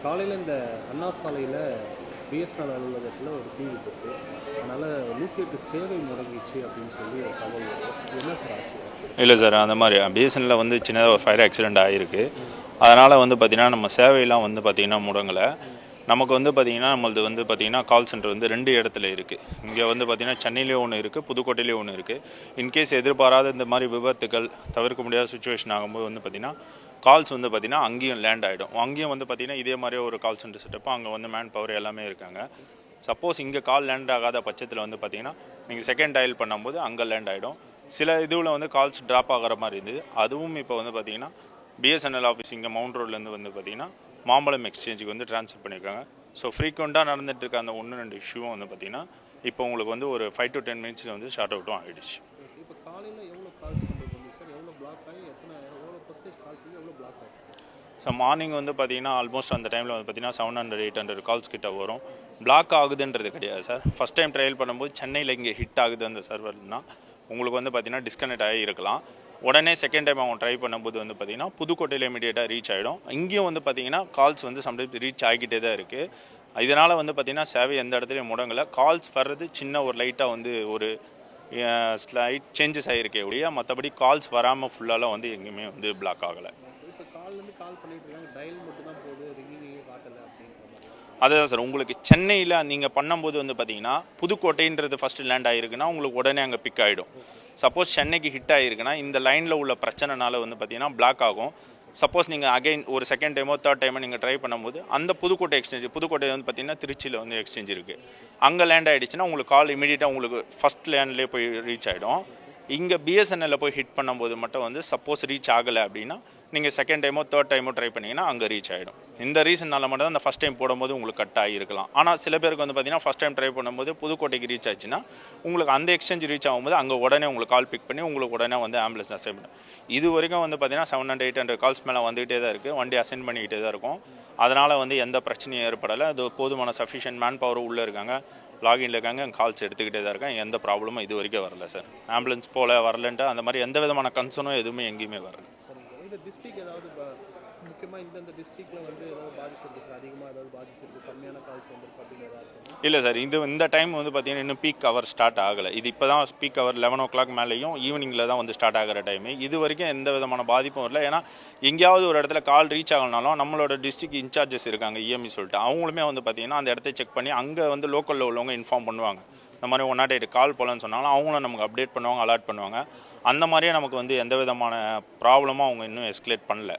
காலையில் இந்த அண்ணா சாலையில் பிஎஸ்என்எல் அலுவலகத்தில் ஒரு தீ விபத்து. அதனால் 108 சேவை முடங்கிச்சு அப்படின்னு சொல்லி ஒரு தகவல் வருது. என்ன சார் ஆச்சு? இல்லை சார், அந்த மாதிரி பிஎஸ்என்எல்ல வந்து சின்னதாக ஒரு ஃபயர் ஆக்சிடெண்ட் ஆகிருக்கு. அதனால் வந்து பார்த்திங்கன்னா நம்ம சேவையெல்லாம் வந்து பார்த்திங்கன்னா முடங்கலை. நமக்கு வந்து பார்த்திங்கன்னா நம்மளது வந்து பார்த்திங்கன்னா கால் சென்டர் வந்து 2 இடத்துல இருக்குது. இங்கே வந்து பார்த்திங்கன்னா சென்னையிலேயும் ஒன்று இருக்குது, புதுக்கோட்டையிலேயும் ஒன்று இருக்குது. இன்கேஸ் எதிர்பாராத இந்த மாதிரி விபத்துக்கள் தவிர்க்க முடியாத சுச்சுவேஷன் ஆகும்போது வந்து பார்த்திங்கன்னா கால்ஸ் வந்து பார்த்திங்கன்னா அங்கேயும் லேண்ட் ஆகிடும். அங்கேயும் வந்து பார்த்திங்கன்னா இதே மாதிரியே ஒரு கால் சென்டர் செட்டப், அங்கே வந்து மேன் பவர் எல்லாமே இருக்காங்க. சப்போஸ் இங்கே கால் லேண்ட் ஆகாத பட்சத்தில் வந்து பார்த்திங்கன்னா நீங்கள் செகண்ட் டயல் பண்ணும்போது அங்கே லேண்ட் ஆகிடும். சில இதுவில் வந்து கால்ஸ் ட்ராப் ஆகிற மாதிரி இருந்தது. அதுவும் இப்போ வந்து பார்த்திங்கன்னா பிஎஸ்என்எல் ஆஃபீஸ் இங்கே மவுண்ட் ரோட்லேருந்து வந்து பார்த்திங்கன்னா மாம்பழம் எக்ஸ்சேஞ்சுக்கு வந்து ட்ரான்ஸ்ஃபர் பண்ணியிருக்காங்க. ஸோ ஃப்ரீக்வெண்ட்டாக நடந்துட்டு இருக்க அந்த 1-2 இஷ்யூவும் வந்து பார்த்திங்கன்னா இப்போ உங்களுக்கு வந்து ஒரு 5 to 10 மினிட்ஸில் வந்து ஷார்ட் அவுட்டும் ஆகிடுச்சு. இப்போ காலையில் எவ்வளோ கால்ஸ் நம்மளுக்கு வந்து சார் எவ்வளோ பிளாக் ஆகி எவ்வளோ பர்சன்டேஜ் கால்ஸ் வந்து எவ்வளோ பிளாக் ஆகும்? ஸோ மார்னிங் வந்து பார்த்திங்கன்னா ஆல்மோஸ்ட் அந்த டைமில் வந்து பார்த்திங்கன்னா 700-800 கால்ஸ் கிட்ட வரும். பிளாக் ஆகுதுன்றது கிடையாது சார். ஃபஸ்ட் டைம் ட்ரையல் பண்ணும்போது சென்னையில் இங்கே ஹிட் ஆகுது அந்த சர்வர்னா உங்களுக்கு வந்து பார்த்திங்கன்னா டிஸ்கனெக்ட் ஆகி இருக்கலாம். உடனே செகண்ட் டைம் அவங்க ட்ரை பண்ணும்போது வந்து பார்த்திங்கன்னா புதுக்கோட்டையில் இமீடியட்டாக ரீச் ஆகிடும். இங்கேயும் வந்து பார்த்திங்கன்னா கால்ஸ் வந்து சம்டைம்ஸ் ரீச் ஆகிக்கிட்டே தான் இருக்குது. இதனால் வந்து பார்த்திங்கன்னா சேவை எந்த இடத்துலையும் முடங்கலை. கால்ஸ் வர்றது சின்ன ஒரு லைட்டாக வந்து ஒரு ஸ்லைட் சேஞ்சஸ் ஆகிருக்கே ஒழிய மற்றபடி கால்ஸ் வராமல் ஃபுல்லாலாம் வந்து எங்கேயுமே வந்து பிளாக் ஆகலை. இப்போ கால்லேருந்து கால் பண்ணிட்டு இருக்காங்க, டயல் மட்டும் தான் போகுது, ரிங்கிங்கே காட்டலை அப்படின்ற மாதிரி. அதுதான் சார், உங்களுக்கு சென்னையில் நீங்கள் பண்ணும்போது வந்து பார்த்தீங்கன்னா புதுக்கோட்டைன்றது ஃபஸ்ட்டு லேண்ட் ஆகிருக்குன்னா உங்களுக்கு உடனே அங்கே பிக் ஆகிடும். சப்போஸ் சென்னைக்கு ஹிட் ஆகிருக்குன்னா இந்த லைனில் உள்ள பிரச்சனைனால வந்து பார்த்தீங்கன்னா பிளாக் ஆகும். சப்போஸ் நீங்கள் அகைன் ஒரு செகண்ட் டைமோ தேர்ட் டைமோ நீங்கள் ட்ரை பண்ணும்போது அந்த புதுக்கோட்டை புதுக்கோட்டை வந்து பார்த்தீங்கன்னா திருச்சியில் வந்து எக்ஸ்சேஞ்ச் இருக்குது, அங்கே லேண்ட் ஆகிடுச்சுன்னா உங்களுக்கு கால் இமீடியட்டாக உங்களுக்கு ஃபஸ்ட் லேண்ட்லேயே போய் ரீச் ஆகிடும். இங்கே பிஎஸ்என்எல்ல போய் ஹிட் பண்ணும்போது மட்டும் வந்து சப்போஸ் ரீச் ஆகலை அப்படின்னா நீங்கள் செகண்ட் டைமோ தேர்ட் டைமோ ட்ரை பண்ணிங்கன்னா அங்கே ரீச் ஆகிடும். இந்த ரீசன்னால மட்டும் தான் அந்த ஃபஸ்ட் டைம் போடும்போது உங்களுக்கு கட் ஆகிருக்கலாம். ஆனால் சில பேருக்கு வந்து பார்த்தீங்கன்னா ஃபஸ்ட் டைம் ட்ரை பண்ணும்போது புதுக்கோட்டைக்கு ரீச் ஆச்சுன்னா உங்களுக்கு அந்த எக்ஸ்சேஞ்ச் ரீச் ஆகும்போது அங்கே உடனே உங்களுக்கு கால் பிக் பண்ணி உங்களுக்கு உடனே வந்து ஆம்புலன்ஸ் அசைன் பண்ணும். இது வரைக்கும் வந்து பார்த்தீங்கன்னா 700-800 கால்ஸ் மேலே வந்துகிட்டே தான் இருக்குது. வண்டி அசைன் பண்ணிக்கிட்டே தான் இருக்கும். அதனால் வந்து எந்த பிரச்சனையும் ஏற்படலை. அது போதுமான சஃபிஷியன்ட் மேன் பவர் உள்ளே இருக்காங்க, லாகின்ல இருக்காங்க, கால்ஸ் எடுத்துக்கிட்டே தான் இருக்காங்க. எந்த ப்ராப்ளமும் இது வரைக்கும் வரல சார். ஆம்புலன்ஸ் போல வரலன்ட்டு அந்த மாதிரி எந்த விதமான கன்சர்னும் எதுவுமே எங்கேயுமே வரல. இந்த டிஸ்ட்ரிக்ட் ஏதாவது முக்கியமாக இந்த டிஸ்ட்ரிக்டில் வந்து ஏதாவது பாதிச்சிருக்கு, அதிகமாக ஏதாவது பாதிச்சிருக்கு, கம்மியான கால்ஸ் வந்துருக்கு அப்படின்னு ஏதாவது? இல்லை சார், இந்த டைம் வந்து பார்த்தீங்கன்னா இன்னும் பீக் ஹவர் ஸ்டார்ட் ஆகலை. இது இப்போ தான் பீக் ஹவர் 11 o'clock மேலேயும் ஈவினிங்கில் தான் வந்து ஸ்டார்ட் ஆகிற டைமு. இது வரைக்கும் எந்த விதமான பாதிப்பும் வரல. ஏன்னா எங்கேயாவது ஒரு இடத்துல கால் ரீச் ஆகணும்னாலும் நம்மளோட டிஸ்ட்ரிக்ட் இன்சார்ஜஸ் இருக்காங்க, இஎம்இ சொல்லிட்டு, அவங்களுமே வந்து பார்த்தீங்கன்னா அந்த இடத்த செக் பண்ணி அங்கே வந்து லோக்கலில் உள்ளவங்க இன்ஃபார்ம் பண்ணுவாங்க. இந்த மாதிரி 108 கால் போலன்னு சொன்னாலும் அவங்களும் நமக்கு அப்டேட் பண்ணுவாங்க, அலர்ட் பண்ணுவாங்க. அந்த மாதிரியே நமக்கு வந்து எந்த விதமான ப்ராப்ளமும் அவங்க இன்னும் எஸ்கலேட் பண்ணல.